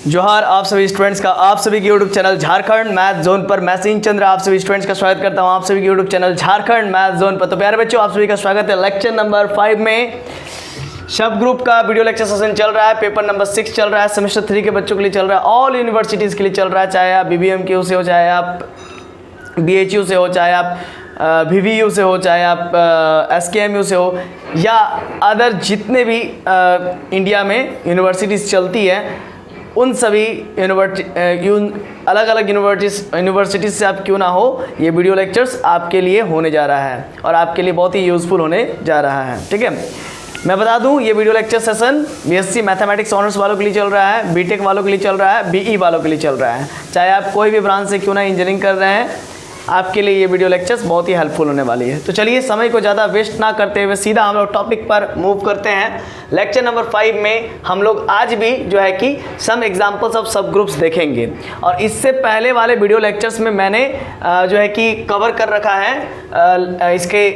जोहार आप सभी स्टूडेंट्स का आप सभी के YouTube channel Jharkhand math zone पर मैं सिंह चंद्र आप सभी स्टूडेंट्स का स्वागत करता हूं आप सभी के YouTube channel Jharkhand math zone पर। तो प्यारे बच्चों, आप सभी का स्वागत है लेक्चर नंबर 5 में। सब ग्रुप का वीडियो लेक्चर सेशन चल रहा है, पेपर नंबर 6 चल रहा है, सेमेस्टर 3 के बच्चों के लिए चल रहा है, ऑल यूनिवर्सिटीज़ के लिए चल रहा है, चाहे आप BBMQ से हो, चाहे आप BHU से हो, चाहे आप VVU से हो, चाहे आप SKMU से हो, या अदर जितने भी इंडिया में यूनिवर्सिटीज़ चलती है उन सभी अलग अलग यूनिवर्सिटीज़ से आप क्यों ना हो, ये वीडियो लेक्चर्स आपके लिए होने जा रहा है और आपके लिए बहुत ही यूज़फुल होने जा रहा है। ठीक है, मैं बता दूं ये video lecture session BSc mathematics honours वालों के लिए चल रहा है, BTech वालों के लिए चल रहा है, BE वालों के लिए चल रहा है, चाहे आप कोई भी ब्रांच से क्यों ना इंजीनियरिंग कर रहे हैं, आपके लिए ये वीडियो लेक्चर्स बहुत ही हेल्पफुल होने वाली है। तो चलिए समय को ज़्यादा वेस्ट ना करते हुए सीधा हम लोग टॉपिक पर मूव करते हैं। लेक्चर नंबर 5 में हम लोग आज भी जो है कि सम एग्जांपल्स ऑफ सब ग्रुप्स देखेंगे और इससे पहले वाले वीडियो लेक्चर्स में मैंने जो है कि कवर कर रखा है इसके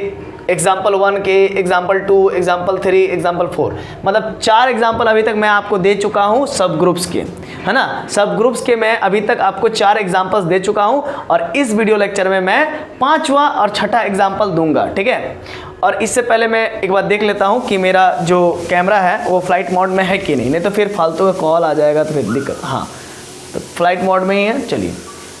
एग्जाम्पल 1 के, एग्जाम्पल 2, एग्जाम्पल 3, एग्जाम्पल 4, मतलब 4 एग्जाम्पल अभी तक मैं आपको दे चुका हूँ सब ग्रुप्स के, है ना। सब ग्रुप्स के मैं अभी तक आपको 4 एग्जाम्पल्स दे चुका हूँ और इस वीडियो लेक्चर में मैं 5वां और 6ठा एग्जाम्पल दूंगा। ठीक है, और इससे पहले मैं एक बार देख लेता हूँ कि मेरा जो कैमरा है वो फ्लाइट मोड में है कि नहीं तो फिर फालतू का कॉल आ जाएगा तो फिर दिक्कत। हाँ, तो फ्लाइट मोड में ही है। चलिए,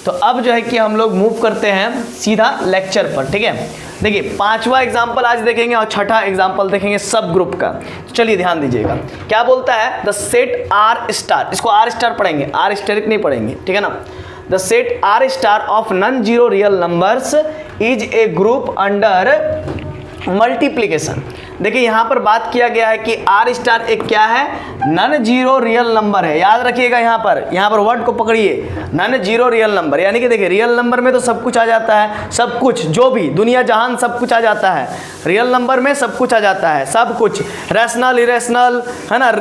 तो अब जो है कि हम लोग मूव करते हैं सीधा लेक्चर पर। ठीक है, देखिए 5वां एग्जाम्पल आज देखेंगे और 6ठा एग्जाम्पल देखेंगे सब ग्रुप का। तो चलिए ध्यान दीजिएगा, क्या बोलता है, द सेट आर स्टार, इसको आर स्टार पढ़ेंगे, आर स्टेरिक नहीं पढ़ेंगे, ठीक है ना। The set R star of non zero real numbers is a group under multiplication. देखिए यहाँ पर बात किया गया है कि आर स्टार एक क्या है, नॉन जीरो रियल नंबर है। याद रखिएगा यहाँ पर वर्ड को पकड़िए, नॉन जीरो रियल नंबर, यानी कि देखिए रियल नंबर में तो सब कुछ आ जाता है, सब कुछ जो भी दुनिया जहान सब कुछ आ जाता है, रियल नंबर में सब कुछ आ जाता है, सब कुछ, रैशनल इरेशनल, है ना,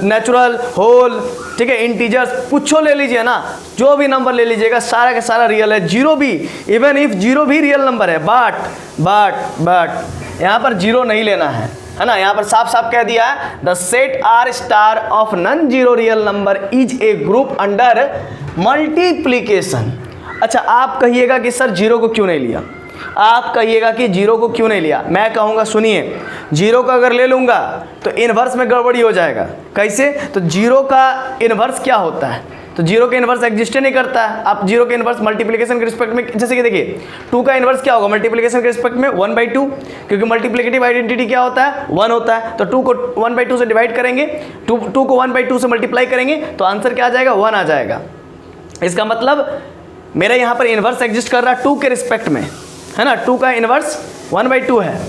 नेचुरल, होल, ठीक है, इंटीजर्स, कुछ ले लीजिए ना, जो भी नंबर ले लीजिएगा सारा का सारा रियल है। जीरो भी, इवन इफ जीरो भी रियल नंबर है, बट यहाँ पर जीरो नहीं लेना है ना। यहाँ पर साफ साफ कह दिया है, the set R star of non zero real number is a group under multiplication. अच्छा, आप कहिएगा कि सर जीरो को क्यों नहीं लिया, आप कहिएगा कि जीरो को क्यों नहीं लिया। मैं कहूँगा सुनिए, जीरो का अगर ले लूँगा तो इन्वर्स में गड़बड़ी हो जाएगा। कैसे, तो जीरो का इन्वर्स क्या होता है, तो जीरो का इन्वर्स एग्जिस्ट नहीं करता है। आप जीरो के इन्वर्स मल्टीप्लिकेशन के रिस्पेक्ट में, जैसे कि देखिए 2 का इन्वर्स क्या होगा मल्टीप्लिकेशन के रिस्पेक्ट में, 1/2, क्योंकि मल्टीप्लिकेटिव आइडेंटिटी क्या होता है, 1 होता है। तो 2 को 1/2 से डिवाइड करेंगे, 2 को 1/2 से मल्टीप्लाई करेंगे तो आंसर क्या आ जाएगा, 1 आ जाएगा। इसका मतलब मेरा यहाँ पर इन्वर्स एग्जिस्ट कर रहा है 2 के रिस्पेक्ट में, है ना। 2 का इन्वर्स 1/2 है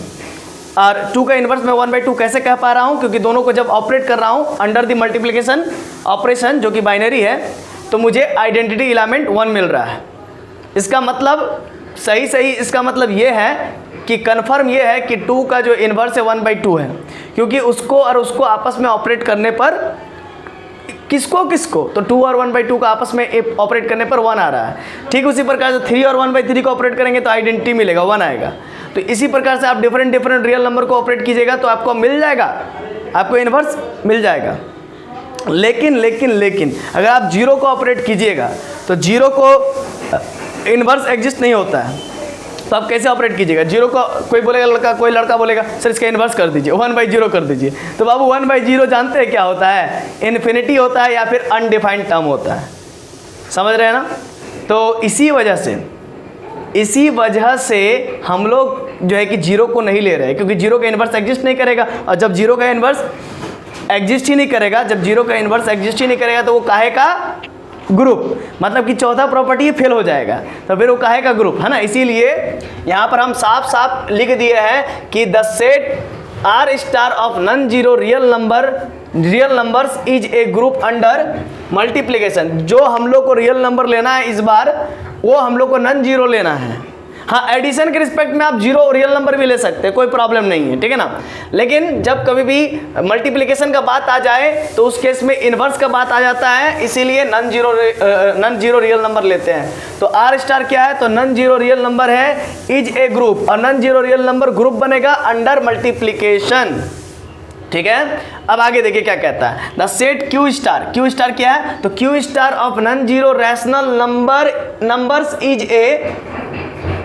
और 2 का इन्वर्स मैं 1/2 कैसे कह पा रहा हूँ, क्योंकि दोनों को जब ऑपरेट कर रहा हूँ अंडर द मल्टीप्लिकेशन ऑपरेशन जो कि बाइनरी है, तो मुझे आइडेंटिटी एलिमेंट 1 मिल रहा है। इसका मतलब सही इसका मतलब ये है कि कन्फर्म ये है कि 2 का जो इन्वर्स है 1/2 है, क्योंकि उसको और उसको आपस में ऑपरेट करने पर किसको तो 2 और 1/2 का आपस में ऑपरेट करने पर 1 आ रहा है। ठीक उसी प्रकार से 3 और 1/3 को ऑपरेट करेंगे तो आइडेंटिटी मिलेगा, 1 आएगा। तो इसी प्रकार से आप डिफरेंट रियल नंबर को ऑपरेट कीजिएगा तो आपको मिल जाएगा, आपको इन्वर्स मिल जाएगा। लेकिन अगर आप जीरो को ऑपरेट कीजिएगा तो जीरो को इन्वर्स एग्जिस्ट नहीं होता है, तो आप कैसे ऑपरेट कीजिएगा। जीरो को कोई लड़का बोलेगा सर इसका इन्वर्स कर दीजिए, 1/0 कर दीजिए, तो बाबू 1/0 जानते हैं क्या होता है, इन्फिनिटी होता है या फिर अनडिफाइंड टर्म होता है, समझ रहे हैं ना। तो इसी वजह से हम लोग जो है कि जीरो को नहीं ले रहे हैं, क्योंकि जीरो का इन्वर्स एग्जिस्ट नहीं करेगा, और जब जीरो का इन्वर्स एग्जिस्ट ही नहीं करेगा, तो वो काहे का ग्रुप, मतलब कि चौथा प्रॉपर्टी फेल हो जाएगा, तो फिर वो काहे का ग्रुप, है ना। इसीलिए यहाँ पर हम साफ लिख दिए हैं कि the set R star of non zero real numbers is a group under multiplication. जो हम लोग को रियल नंबर लेना है इस बार, वो हम लोग को नॉन जीरो लेना है। हाँ, एडिशन के रिस्पेक्ट में आप जीरो रियल नंबर भी ले सकते हैं, कोई प्रॉब्लम नहीं है, ठीक है ना। लेकिन जब कभी भी मल्टीप्लिकेशन का बात आ जाए तो उस केस में इन्वर्स का बात आ जाता है, इसीलिए नॉन जीरो रियल नंबर लेते हैं। तो आर स्टार क्या है, तो नॉन जीरो रियल नंबर है, इज ए ग्रुप, और non zero real number group बनेगा अंडर मल्टीप्लिकेशन। ठीक है। अब आगे देखिए क्या कहता है, the set Q star, Q star क्या है, तो Q star of non zero rational numbers is a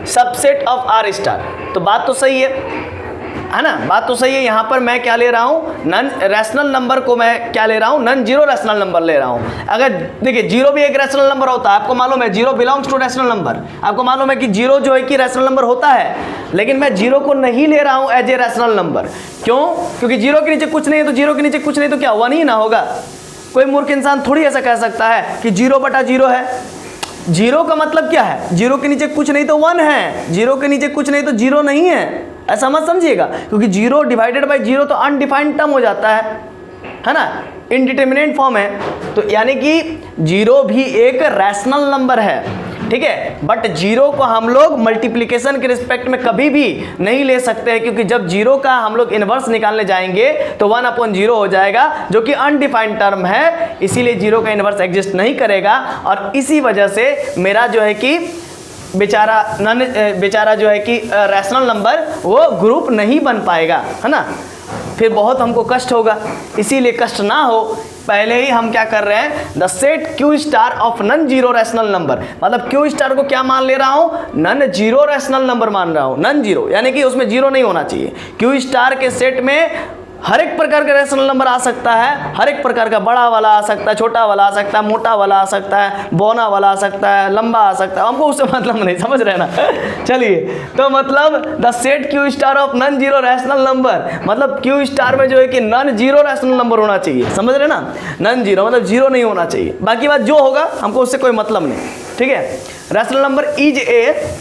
subset of R star. तो बात तो सही है ना, बात तो सही है। यहाँ पर मैं क्या ले रहा हूँ, नॉन रैशनल नंबर को मैं क्या ले रहा हूँ, नॉन जीरो रैशनल नंबर ले रहा हूँ। अगर देखिए जीरो भी एक रैशनल नंबर होता है, आपको मालूम है, zero belongs to rational number, आपको मालूम है कि जीरो जो है कि रैशनल नंबर होता है, लेकिन मैं जीरो को नहीं ले रहा हूँ एज ए रैशनल नंबर। क्यों? क्योंकि जीरो के नीचे कुछ नहीं है, तो जीरो के नीचे कुछ नहीं तो क्या वन ही ना होगा। कोई मूर्ख इंसान थोड़ी ऐसा कह सकता है कि जीरो बटा जीरो है। जीरो का मतलब क्या है, जीरो के नीचे कुछ नहीं तो वन है, जीरो के नीचे कुछ नहीं तो जीरो नहीं है, ऐसा मत समझिएगा। क्योंकि जीरो डिवाइडेड बाय जीरो तो अनडिफाइंड टर्म हो जाता है ना, इनडिटरमिनेट फॉर्म है। तो यानी कि जीरो भी एक रैशनल नंबर है, ठीक है। बट जीरो को हम लोग मल्टीप्लिकेशन के रिस्पेक्ट में कभी भी नहीं ले सकते हैं, क्योंकि जब जीरो का हम लोग इनवर्स निकालने जाएंगे तो 1/0 हो जाएगा, जो कि अनडिफाइंड टर्म है, इसीलिए जीरो का इनवर्स एग्जिस्ट नहीं करेगा। और इसी वजह से मेरा जो है कि बेचारा जो है कि रैशनल नंबर वो ग्रुप नहीं बन पाएगा, है ना, फिर बहुत हमको कष्ट होगा। इसीलिए कष्ट ना हो, पहले ही हम क्या कर रहे हैं, the set Q star of non zero rational number, मतलब क्यू स्टार को क्या मान ले रहा हूं, नॉन जीरो रैशनल नंबर मान रहा हूं, नॉन जीरो यानी कि उसमें जीरो नहीं होना चाहिए। क्यू स्टार के सेट में हर एक प्रकार का रैशनल नंबर आ सकता है, हर एक प्रकार का, बड़ा वाला आ सकता है, छोटा वाला आ सकता है, मोटा वाला आ सकता है, बौना वाला आ सकता है, लंबा आ सकता है, हमको उससे मतलब नहीं, समझ रहे ना। चलिए, तो मतलब the set Q star of non zero rational number, मतलब क्यू स्टार में जो है कि नॉन जीरो रैशनल नंबर होना चाहिए, समझ रहे ना, नॉन जीरो मतलब जीरो नहीं होना चाहिए, बाकी बात जो होगा हमको उससे कोई मतलब नहीं, ठीक है। Rational number is a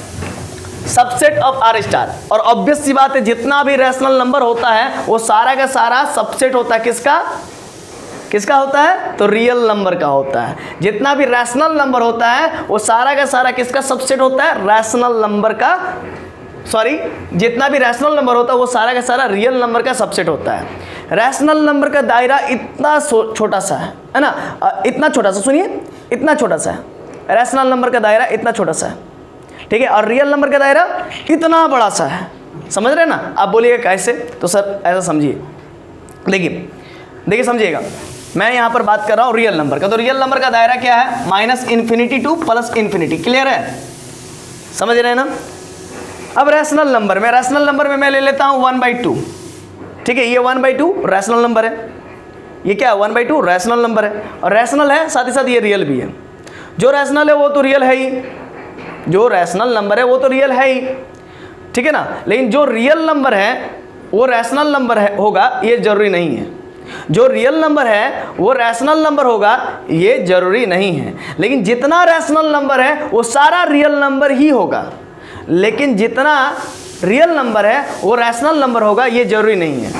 subset of R star, और ऑब्वियस सी बात है, जितना भी रैशनल नंबर होता है वो सारा का सारा सबसेट होता है, किसका होता है, तो रियल नंबर का होता है। जितना भी रैशनल नंबर होता है वो सारा का सारा किसका सबसेट होता है, रैशनल नंबर का, सॉरी, जितना भी रैशनल नंबर होता है वो सारा का सारा रियल नंबर का सबसेट होता है। रैशनल नंबर का दायरा इतना छोटा सा है ना, इतना छोटा सा, सुनिए, इतना छोटा सा है रैशनल नंबर का दायरा, इतना छोटा सा है, ठीक है। और रियल नंबर का दायरा इतना बड़ा सा है, समझ रहे ना। आप बोलिएगा कैसे, तो सर ऐसा समझिए, देखिए समझिएगा, मैं यहाँ पर बात कर रहा हूँ रियल नंबर का, तो रियल नंबर का दायरा क्या है, -∞ टू +∞, क्लियर है, समझ रहे हैं ना। अब रैशनल नंबर में मैं ले लेता हूँ 1/2, ठीक है, ये 1/2 रैशनल नंबर है, ये क्या है 1/2 रैशनल नंबर है, और रैशनल है साथ ही साथ ये रियल भी है। जो रैशनल है वो तो रियल है ही, जो रैशनल नंबर है वो तो रियल है ही, ठीक है ना। लेकिन जो रियल नंबर है वो रैशनल नंबर है होगा, ये जरूरी नहीं है। जो रियल नंबर है वो रैशनल नंबर होगा, ये जरूरी नहीं है। लेकिन जितना रैशनल नंबर है वो सारा रियल नंबर ही होगा, लेकिन जितना रियल नंबर है वो रैशनल नंबर होगा, ये जरूरी नहीं है।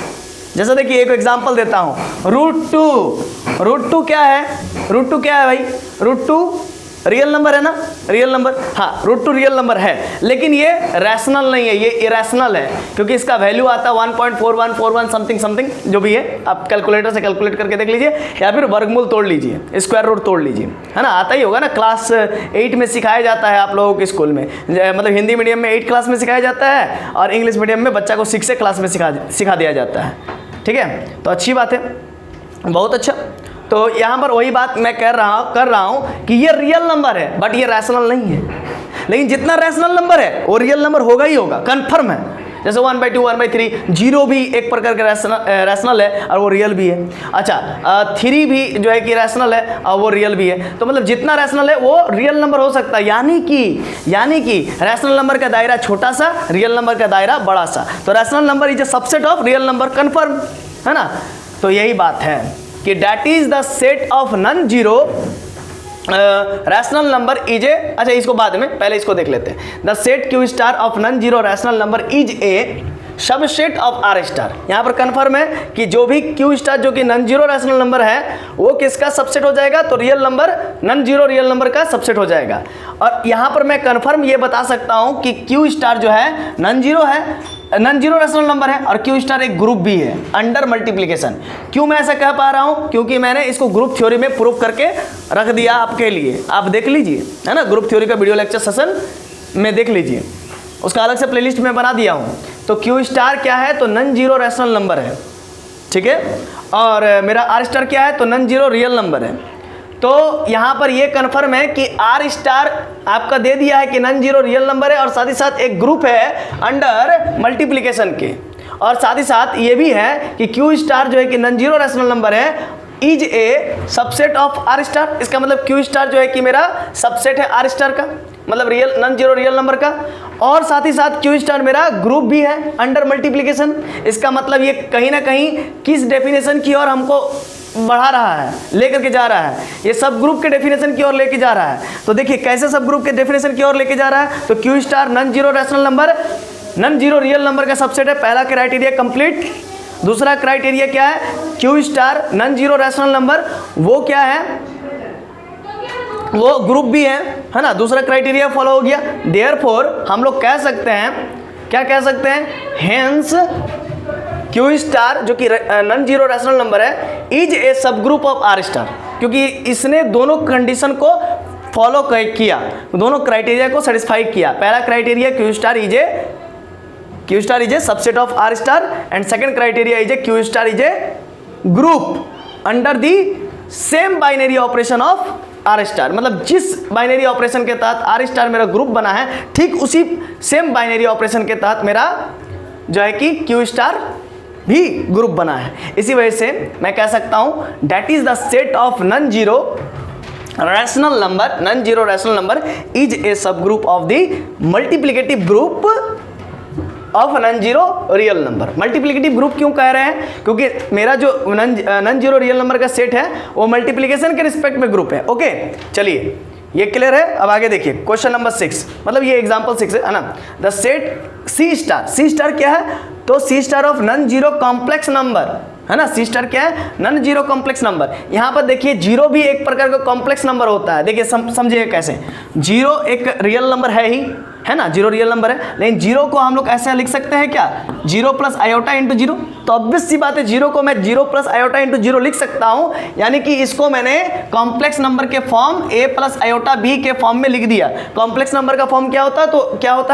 जैसे देखिए, एक एग्जांपल देता हूँ, √2 क्या है, √2 क्या है भाई, √2 रियल नंबर है ना, रियल नंबर, हाँ, √2 रियल नंबर है, लेकिन ये रैशनल नहीं है, ये इरेशनल है, क्योंकि इसका वैल्यू आता है 1.4141 समथिंग जो भी है। आप कैलकुलेटर से कैलकुलेट करके देख लीजिए, या फिर वर्गमूल तोड़ लीजिए, स्क्वायर रूट तोड़ लीजिए, है ना, आता ही होगा ना, क्लास 8 में सिखाया जाता है आप लोगों के स्कूल में, मतलब हिंदी मीडियम में 8 क्लास में सिखाया जाता है, और इंग्लिश मीडियम में बच्चा को 6 क्लास में सिखा दिया जाता है, ठीक है। तो अच्छी बात है, बहुत अच्छा। तो यहाँ पर वही बात मैं कर रहा हूँ कि ये रियल नंबर है, बट ये रैशनल नहीं है। लेकिन जितना रैशनल नंबर है वो रियल नंबर होगा ही होगा, कन्फर्म है। जैसे 1/2, 1/3, 0 भी एक प्रकार का रैशनल है और वो रियल भी है। अच्छा, 3 भी जो है कि रैशनल है और वो रियल भी है। तो मतलब जितना रैशनल है वो रियल नंबर हो सकता है, यानी कि रैशनल नंबर का दायरा छोटा सा, रियल नंबर का दायरा बड़ा सा। तो rational number is a subset of real number, confirm है ना। तो यही बात है कि that is the set of non zero rational number is a, अच्छा इसको बाद में, पहले इसको देख लेते हैं। The set Q star of non zero rational number is a subset of R star. यहाँ पर कन्फर्म है कि जो भी क्यू स्टार जो कि नॉन जीरो रैशनल नंबर है वो किसका सबसेट हो जाएगा, तो real number, non zero real number का सबसेट हो जाएगा। और यहाँ पर मैं कन्फर्म ये बता सकता हूँ कि क्यू स्टार जो है नॉन जीरो है, नॉन जीरो रैशनल नंबर है, और क्यू स्टार एक ग्रुप भी है अंडर मल्टीप्लिकेशन। क्यों मैं ऐसा कह पा रहा हूँ, क्योंकि मैंने इसको ग्रुप थ्योरी में प्रूव करके रख दिया आपके लिए, आप देख लीजिए, है ना, ग्रुप थ्योरी का वीडियो लेक्चर सेशन में देख लीजिए, उसका अलग से प्लेलिस्ट में बना दिया हूँ। तो क्यू स्टार क्या है, तो नॉन जीरो रैशनल नंबर है, ठीक है। और मेरा आर स्टार क्या है, तो नॉन जीरो रियल नंबर है। तो यहाँ पर ये कन्फर्म है कि आर स्टार आपका दे दिया है कि नॉन जीरो रियल नंबर है, और साथ ही साथ एक ग्रुप है अंडर मल्टीप्लिकेशन के, और साथ ही साथ ये भी है कि क्यू स्टार जो है कि नॉन जीरो रैशनल नंबर है, is a subset of R star. इसका मतलब क्यू स्टार जो है कि मेरा सबसेट है आर स्टार का, मतलब real non zero real number का, और साथ ही साथ क्यू स्टार मेरा ग्रुप भी है अंडर मल्टीप्लिकेशन। इसका मतलब ये कहीं ना कहीं किस डेफिनेशन की ओर हमको बढ़ा रहा है, लेकर के जा रहा है, ये सब ग्रुप के डेफिनेशन की ओर लेके जा रहा है। तो देखिए कैसे सब ग्रुप के डेफिनेशन की ओर लेके जा रहा है, तो Q star non zero rational number, non zero real number का सबसेट है। पहला क्राइटेरिया कंप्लीट। दूसरा क्राइटेरिया क्या है, Q star non zero rational number, वो क्या है, वो ग्रुप भी है ना। दूसरा क्राइटेरिया फॉलो हो गया। देयरफॉर हम लोग कह सकते हैं, क्या कह सकते हैं, हेंस क्यू स्टार जो कि नॉन जीरो रैशनल नंबर है, is a subgroup of R star, क्योंकि इसने दोनों कंडीशन को फॉलो किया, दोनों क्राइटेरिया को सेटिस्फाई किया। पहला criteria Q star is a subset of R star, and second criteria is a Q star is a group under the same binary operation of R star. मतलब जिस binary operation के तहत are star मेरा group बना है, ठीक उसी same binary operation के तहत मेरा जो है कि क्यू स्टार भी ग्रुप बना है। इसी वजह से मैं कह सकता हूं that is the set of non zero rational number, non zero rational number is a subgroup of the multiplicative group of non zero real number. Multiplicative group क्यों कह रहे हैं, क्योंकि मेरा जो नॉन जीरो रियल नंबर का set है वो मल्टीप्लिकेशन के रिस्पेक्ट में ग्रुप है। ओके, चलिए ये क्लियर है। अब आगे देखिए क्वेश्चन नंबर 6, मतलब ये एग्जांपल 6 है ना। द सेट सी स्टार क्या है, तो C star of non zero complex number है ना। सी स्टार क्या है, नॉन जीरो कॉम्प्लेक्स नंबर। यहाँ पर देखिए जीरो भी एक प्रकार का कॉम्प्लेक्स नंबर होता है। देखिए समझिए कैसे, जीरो एक रियल नंबर है ही, है ना, जीरो रियल नंबर है, लेकिन जीरो को हम लोग ऐसे लिख सकते हैं क्या, zero plus iota into zero. तो ऑब्वियस सी बात है जीरो को मैं zero plus iota into zero लिख सकता हूं, यानी कि इसको मैंने कॉम्प्लेक्स नंबर के फॉर्म ए प्लस आयोटा बी के फॉर्म में लिख दिया। कॉम्प्लेक्स नंबर का फॉर्म क्या होता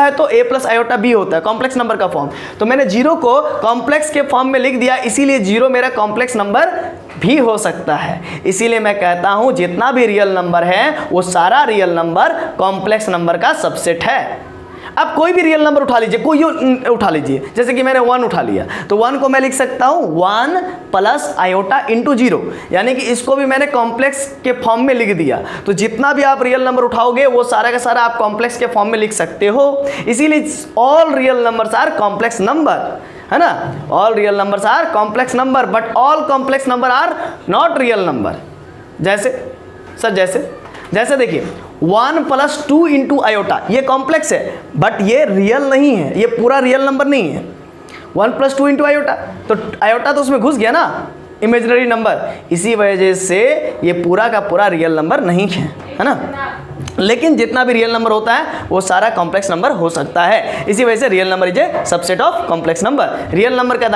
है, तो ए प्लस आयोटा बी होता है कॉम्प्लेक्स नंबर का फॉर्म। तो मैंने जीरो को कॉम्प्लेक्स के फॉर्म में लिख दिया, इसीलिए जीरो मेरा कॉम्प्लेक्स नंबर भी हो सकता है। इसीलिए मैं कहता हूं जितना भी रियल नंबर है वो सारा रियल नंबर कॉम्प्लेक्स नंबर का सबसेट है। अब कोई भी रियल नंबर उठा लीजिए, कोई उठा लीजिए, जैसे कि मैंने 1 उठा लिया, तो 1 को मैं लिख सकता हूं 1 प्लस आयोटा इंटू जीरो, यानी कि इसको भी मैंने कॉम्प्लेक्स के फॉर्म में लिख दिया। तो जितना भी आप रियल नंबर उठाओगे वो सारा का सारा आप कॉम्प्लेक्स के फॉर्म में लिख सकते हो। इसीलिए all real numbers are complex number, है ना। All real numbers are complex number, but all complex number are not real number. जैसे सर, जैसे देखिए 1 प्लस 2 इंटू आयोटा, ये कॉम्प्लेक्स है बट ये रियल नहीं है, ये पूरा रियल नंबर नहीं है। 1 प्लस 2 इंटू आयोटा, तो आयोटा तो उसमें घुस गया ना, इमेजिनरी नंबर, इसी वजह से ये पूरा का पूरा रियल नंबर नहीं है ना। लेकिन जितना भी रियल नंबर होता है वो सारा कॉम्प्लेक्स नंबर हो सकता है। इसी वजह से real number is a subset of complex number. Real number का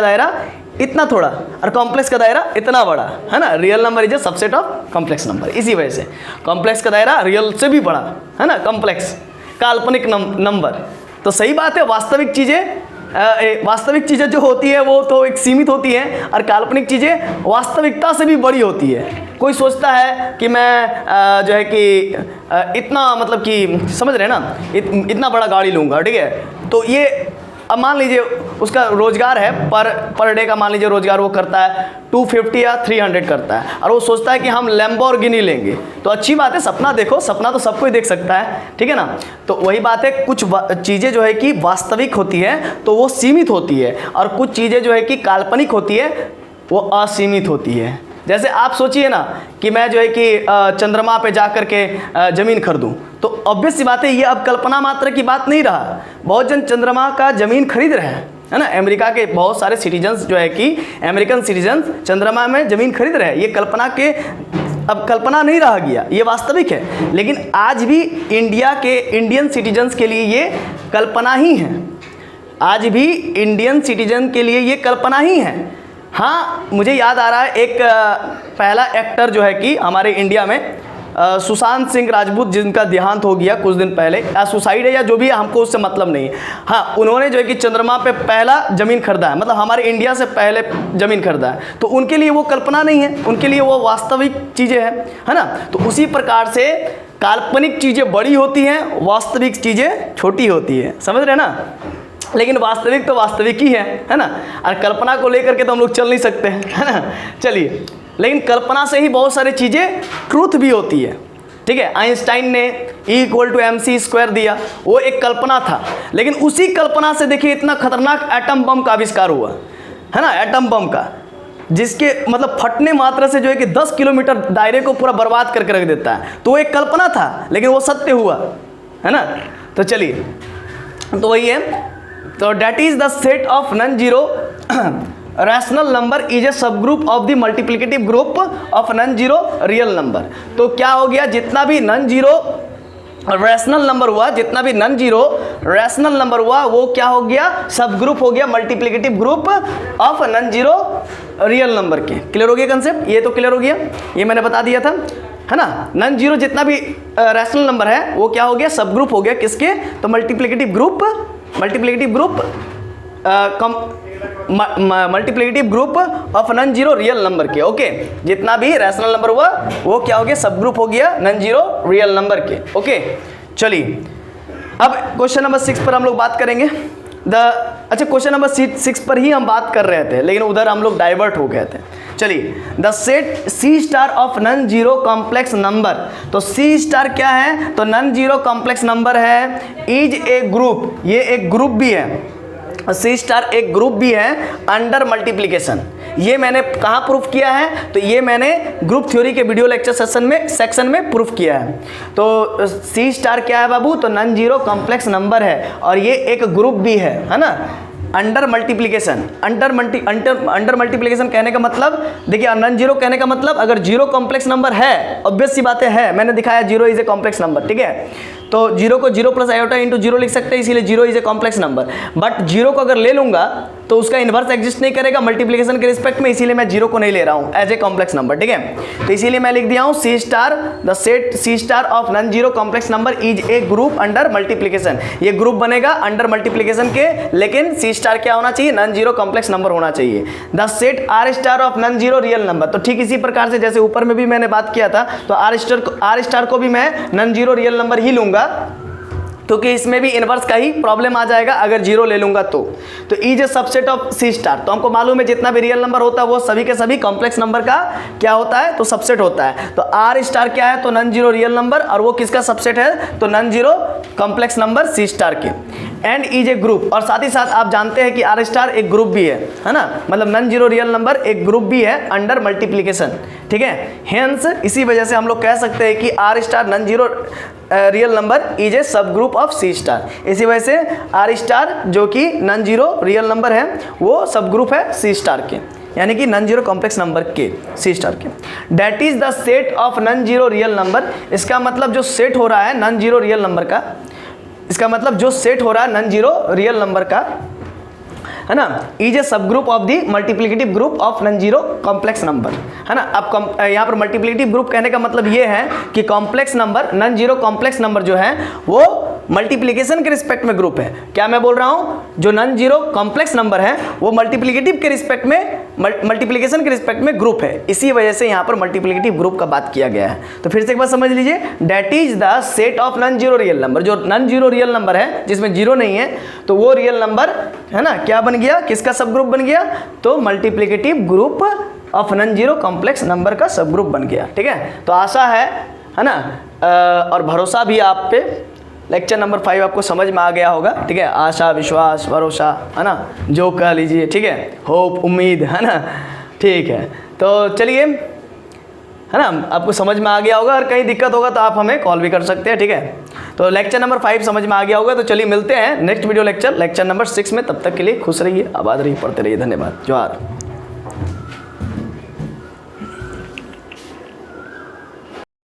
दायरा इतना थोड़ा और कॉम्प्लेक्स का दायरा इतना बड़ा, है ना। Real number is a subset of complex number. इसी वजह से कॉम्प्लेक्स का दायरा रियल से भी बड़ा, है ना। कॉम्प्लेक्स काल्पनिक नंबर, तो सही बात है। वास्तविक चीज़ें जो होती है वो तो एक सीमित होती हैं, और काल्पनिक चीज़ें वास्तविकता से भी बड़ी होती है। कोई सोचता है कि मैं जो है कि इतना, मतलब कि समझ रहे हैं ना, इतना बड़ा गाड़ी लूँगा, ठीक है। तो ये अब मान लीजिए उसका रोजगार है पर डे का, मान लीजिए रोजगार वो करता है 250 या 300 करता है, और वो सोचता है कि हम लैम्बोर्गिनी लेंगे। तो अच्छी बात है, सपना देखो, सपना तो सब कोई देख सकता है, ठीक है ना। तो वही बात है, कुछ चीज़ें जो है कि वास्तविक होती है तो वो सीमित होती है, और कुछ चीज़ें जो है कि काल्पनिक होती है वो असीमित होती है। जैसे आप सोचिए ना कि मैं जो है कि चंद्रमा पे जा कर के ज़मीन खरीदूँ, तो ऑब्वियस सी बात है ये अब कल्पना मात्र की बात नहीं रहा। बहुत जन चंद्रमा का ज़मीन खरीद रहे हैं, है ना। अमेरिका के बहुत सारे सिटीजन्स जो है कि अमेरिकन सिटीजन्स चंद्रमा में ज़मीन खरीद रहे हैं। ये कल्पना के, अब कल्पना नहीं रह गया, ये वास्तविक है। लेकिन आज भी इंडियन सिटीजन्स के लिए ये कल्पना ही है। आज भी इंडियन सिटीजन के लिए ये कल्पना ही है। हाँ, मुझे याद आ रहा है एक पहला एक्टर जो है कि हमारे इंडिया में सुशांत सिंह राजपूत जिनका देहांत हो गया कुछ दिन पहले, या सुसाइड है या जो भी है, हमको उससे मतलब नहीं है। हाँ, उन्होंने जो है कि चंद्रमा पे पहला ज़मीन खरीदा है, मतलब हमारे इंडिया से पहले ज़मीन खरीदा है, तो उनके लिए वो कल्पना नहीं है, उनके लिए वो वास्तविक चीज़ें हैं, है ना। तो उसी प्रकार से काल्पनिक चीज़ें बड़ी होती हैं, वास्तविक चीज़ें छोटी होती हैं, समझ रहे ना। लेकिन वास्तविक तो वास्तविक ही है ना, और कल्पना को लेकर के तो हम लोग चल नहीं सकते हैं, है ना। चलिए, लेकिन कल्पना से ही बहुत सारी चीज़ें ट्रूथ भी होती है, ठीक है। आइंस्टाइन ने E=mc² दिया, वो एक कल्पना था, लेकिन उसी कल्पना से देखिए इतना खतरनाक एटम बम का आविष्कार हुआ, है ना। एटम बम का, जिसके मतलब फटने मात्रा से जो है कि 10 किलोमीटर दायरे को पूरा बर्बाद करके रख देता है। तो वो एक कल्पना था, लेकिन वो सत्य हुआ, है ना। तो चलिए, तो वही है, तो that is the set of non zero rational number is a subgroup of the multiplicative group of non zero real number. तो क्या हो गया, जितना भी नॉन जीरो रैशनल नंबर हुआ, जितना भी नॉन जीरो रैशनल नंबर हुआ, वो क्या हो गया, सब ग्रुप हो गया multiplicative group of non zero real number के। क्लियर हो गया कंसेप्ट, ये तो क्लियर हो गया, ये मैंने बता दिया था, है ना। नॉन जीरो जितना भी रैशनल नंबर है वो क्या हो गया, सब ग्रुप हो गया किसके, तो multiplicative group of non zero real number के। ओके, जितना भी रैशनल नंबर हुआ वो क्या हो गया, सब ग्रुप हो गया नॉन जीरो रियल नंबर के। ओके, चलिए अब क्वेश्चन नंबर 6 पर हम लोग बात करेंगे। अच्छा, क्वेश्चन नंबर 6 पर ही हम बात कर रहे थे, लेकिन उधर हम लोग डाइवर्ट हो गए थे। चलिए, the set C* of non zero complex number. तो C* क्या है, तो नॉन जीरो कॉम्प्लेक्स नंबर है, इज ए ग्रुप, ये एक ग्रुप भी है, C* एक ग्रुप भी है अंडर मल्टीप्लिकेशन। ये मैंने कहाँ प्रूफ किया है, तो ये मैंने ग्रुप थ्योरी के वीडियो लेक्चर सेक्शन में प्रूफ किया है। तो C* क्या है बाबू, तो नॉन जीरो कॉम्प्लेक्स नंबर है, और ये एक ग्रुप भी है ना, अंडर मल्टीप्लिकेशन। अंडर मल्टीप्लिकेशन कहने का मतलब, देखिए नॉन जीरो कहने का मतलब, अगर जीरो कॉम्प्लेक्स नंबर है, ऑब्वियस सी बातें है, मैंने दिखाया zero is a complex number, ठीक है। तो जीरो को zero plus iota into zero लिख सकते हैं, इसीलिए zero is a complex number. But zero को अगर ले लूंगा तो उसका इन्वर्स एग्जिस्ट नहीं करेगा मल्टीप्लिकेशन के रिस्पेक्ट में, इसीलिए मैं जीरो को नहीं ले रहा हूँ एज ए कॉम्प्लेक्स नंबर, ठीक है। तो इसीलिए मैं लिख दिया हूँ C*, the set C* of non zero complex number is a group under multiplication. ये ग्रुप बनेगा अंडर मल्टीप्लिकेशन के, लेकिन C* क्या होना चाहिए, नॉन जीरो कॉम्प्लेक्स नंबर होना चाहिए। The set R* of non zero real number. तो ठीक इसी प्रकार से जैसे ऊपर में भी मैंने बात किया था, तो R* को भी मैं नॉन जीरो रियल नंबर ही लूंगा, क्योंकि इसमें भी इनवर्स का ही प्रॉब्लम आ जाएगा अगर जीरो ले लूंगा तो is a subset of C*। तो हमको मालूम है जितना भी रियल नंबर होता है वो सभी के सभी कॉम्प्लेक्स नंबर का क्या होता है, तो सबसेट होता है। तो R* क्या है, तो नॉन जीरो रियल नंबर, और वो किसका सबसेट है, तो non zero complex number C* के। एंड इज ए ग्रुप, और साथ ही साथ आप जानते हैं कि R* एक ग्रुप भी है ना, मतलब नॉन जीरो रियल नंबर एक ग्रुप भी है अंडर मल्टीप्लिकेशन, ठीक है। हेंस इसी वजह से हम लोग कह सकते हैं कि R* non zero real number is a subgroup of C*। इसी वजह से R* जो कि नॉन जीरो रियल नंबर है वो सब ग्रुप है C* के, यानी कि नॉन जीरो कॉम्प्लेक्स नंबर के C* के। That is the set of non zero real number. इसका मतलब जो सेट हो रहा है नॉन जीरो रियल नंबर का, इसका मतलब जो सेट हो रहा है नॉन जीरो रियल नंबर का, है ना, is a subgroup of the multiplicative group of non zero complex number, है ना। अब यहाँ पर मल्टीप्लिकेटिव ग्रुप कहने का मतलब ये है कि complex number, non zero complex number जो है वो मल्टीप्लिकेशन के रिस्पेक्ट में ग्रुप है। क्या मैं बोल रहा हूँ, जो नॉन जीरो कॉम्प्लेक्स नंबर है वो मल्टीप्लिकेटिव के रिस्पेक्ट में, मल्टीप्लिकेशन के रिस्पेक्ट में ग्रुप है, इसी वजह से यहाँ पर मल्टीप्लिकेटिव ग्रुप का बात किया गया है। तो फिर से एक बार समझ लीजिए, that is the set of non zero real number. जो नॉन जीरो रियल नंबर है जिसमें जीरो नहीं है, तो वो रियल नंबर है ना, क्या बन गया, किसका सब ग्रुप बन गया, तो multiplicative group of non zero complex number का सब ग्रुप बन गया, ठीक है। तो आशा है ना, और भरोसा भी आप पे, लेक्चर नंबर 5 आपको समझ में आ गया होगा, ठीक है। आशा, विश्वास, भरोसा, है ना, जो कह लीजिए, ठीक है, होप, उम्मीद, है ना, ठीक है। तो चलिए, है ना, आपको समझ में आ गया होगा, और कहीं दिक्कत होगा तो आप हमें कॉल भी कर सकते हैं, ठीक है। तो लेक्चर नंबर 5 समझ में आ गया होगा, तो चलिए मिलते हैं नेक्स्ट वीडियो लेक्चर नंबर 6 में। तब तक के लिए खुश रहिए, आबाद रहिए, पढ़ते रहिए। धन्यवाद, जोहार।